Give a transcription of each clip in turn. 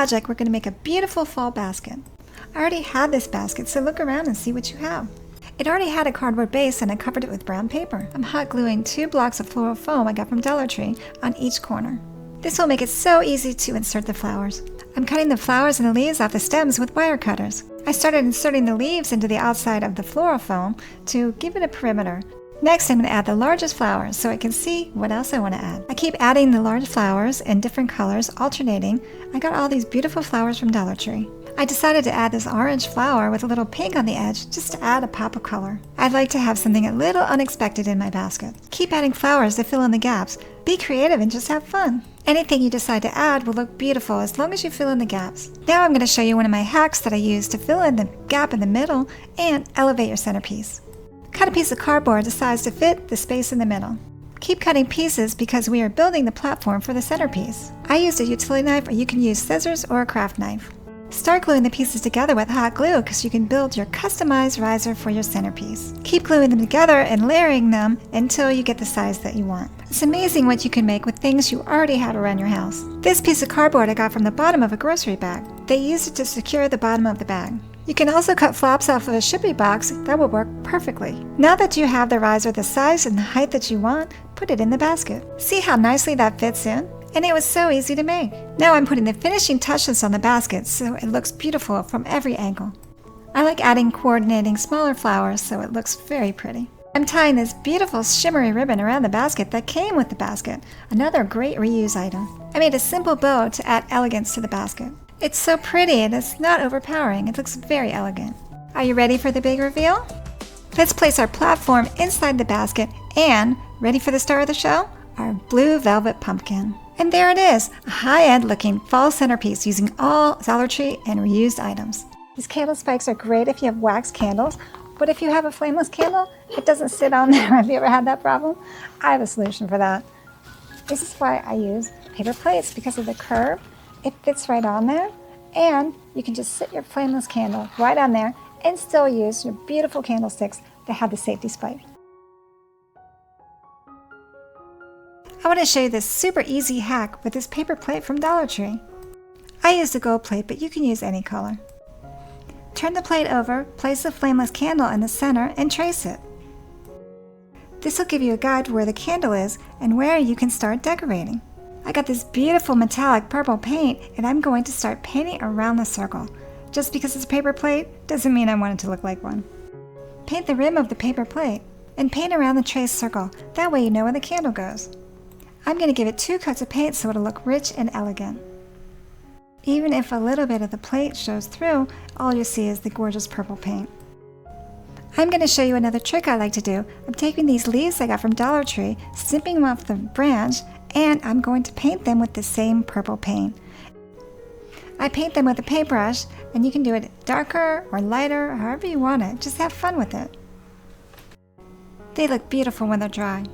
project, we're going to make a beautiful fall basket. I already had this basket, so look around and see what you have. It already had a cardboard base and I covered it with brown paper. I'm hot gluing 2 blocks of floral foam I got from Dollar Tree on each corner. This will make it so easy to insert the flowers. I'm cutting the flowers and the leaves off the stems with wire cutters. I started inserting the leaves into the outside of the floral foam to give it a perimeter. Next, I'm going to add the largest flowers so I can see what else I want to add. I keep adding the large flowers in different colors, alternating. I got all these beautiful flowers from Dollar Tree. I decided to add this orange flower with a little pink on the edge just to add a pop of color. I'd like to have something a little unexpected in my basket. Keep adding flowers to fill in the gaps. Be creative and just have fun. Anything you decide to add will look beautiful as long as you fill in the gaps. Now I'm going to show you one of my hacks that I use to fill in the gap in the middle and elevate your centerpiece. Cut a piece of cardboard the size to fit the space in the middle. Keep cutting pieces because we are building the platform for the centerpiece. I used a utility knife, or you can use scissors or a craft knife. Start gluing the pieces together with hot glue because you can build your customized riser for your centerpiece. Keep gluing them together and layering them until you get the size that you want. It's amazing what you can make with things you already have around your house. This piece of cardboard I got from the bottom of a grocery bag. They used it to secure the bottom of the bag. You can also cut flaps off of a shipping box. That will work perfectly. Now that you have the riser the size and the height that you want, put it in the basket. See how nicely that fits in? And it was so easy to make. Now I'm putting the finishing touches on the basket so it looks beautiful from every angle. I like adding coordinating smaller flowers so it looks very pretty. I'm tying this beautiful shimmery ribbon around the basket that came with the basket, another great reuse item. I made a simple bow to add elegance to the basket. It's so pretty and it's not overpowering. It looks very elegant. Are you ready for the big reveal? Let's place our platform inside the basket and, ready for the star of the show? Our blue velvet pumpkin. And there it is, a high-end looking fall centerpiece using all Dollar Tree and reused items. These candle spikes are great if you have wax candles, but if you have a flameless candle, it doesn't sit on there. Have you ever had that problem? I have a solution for that. This is why I use paper plates, because of the curve. It fits right on there, and you can just sit your flameless candle right on there and still use your beautiful candlesticks that have the safety spike. I want to show you this super easy hack with this paper plate from Dollar Tree. I used a gold plate, but you can use any color. Turn the plate over, place the flameless candle in the center, and trace it. This will give you a guide to where the candle is and where you can start decorating. I got this beautiful metallic purple paint, and I'm going to start painting around the circle. Just because it's a paper plate doesn't mean I want it to look like one. Paint the rim of the paper plate and paint around the traced circle. That way you know where the candle goes. I'm going to give it 2 coats of paint so it'll look rich and elegant. Even if a little bit of the plate shows through, all you'll see is the gorgeous purple paint. I'm going to show you another trick I like to do. I'm taking these leaves I got from Dollar Tree, snipping them off the branch, and I'm going to paint them with the same purple paint. I paint them with a paintbrush, and you can do it darker or lighter, however you want it. Just have fun with it. They look beautiful when they're dry.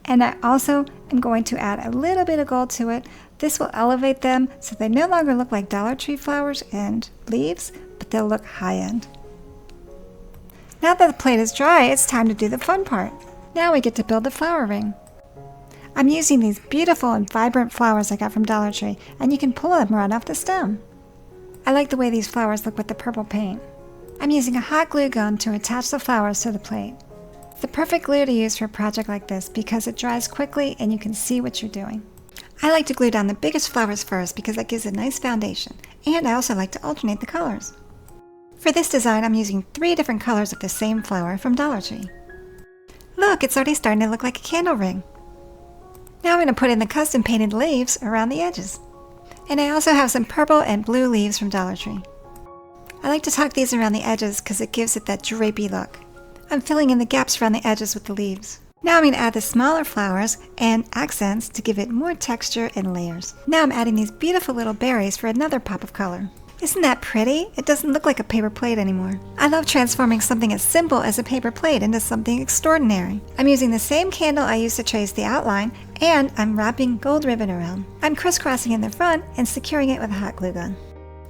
And I also am going to add a little bit of gold to it. This will elevate them so they no longer look like Dollar Tree flowers and leaves, but they'll look high-end. Now that the plate is dry, it's time to do the fun part. Now we get to build the flower ring. I'm using these beautiful and vibrant flowers I got from Dollar Tree, and you can pull them right off the stem. I like the way these flowers look with the purple paint. I'm using a hot glue gun to attach the flowers to the plate. It's the perfect glue to use for a project like this because it dries quickly and you can see what you're doing. I like to glue down the biggest flowers first because that gives a nice foundation, and I also like to alternate the colors. For this design, I'm using 3 different colors of the same flower from Dollar Tree. Look, it's already starting to look like a candle ring. Now I'm going to put in the custom painted leaves around the edges. And I also have some purple and blue leaves from Dollar Tree. I like to tuck these around the edges because it gives it that drapey look. I'm filling in the gaps around the edges with the leaves. Now I'm going to add the smaller flowers and accents to give it more texture and layers. Now I'm adding these beautiful little berries for another pop of color. Isn't that pretty? It doesn't look like a paper plate anymore. I love transforming something as simple as a paper plate into something extraordinary. I'm using the same candle I used to trace the outline, and I'm wrapping gold ribbon around. I'm crisscrossing in the front and securing it with a hot glue gun.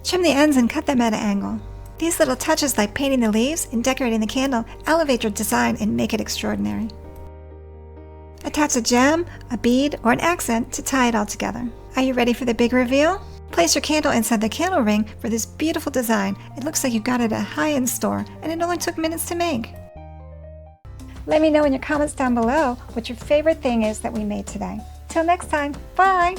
Trim the ends and cut them at an angle. These little touches, like painting the leaves and decorating the candle, elevate your design and make it extraordinary. Attach a gem, a bead, or an accent to tie it all together. Are you ready for the big reveal? Place your candle inside the candle ring for this beautiful design. It looks like you got it at a high-end store, and it only took minutes to make. Let me know in your comments down below what your favorite thing is that we made today. Till next time, bye!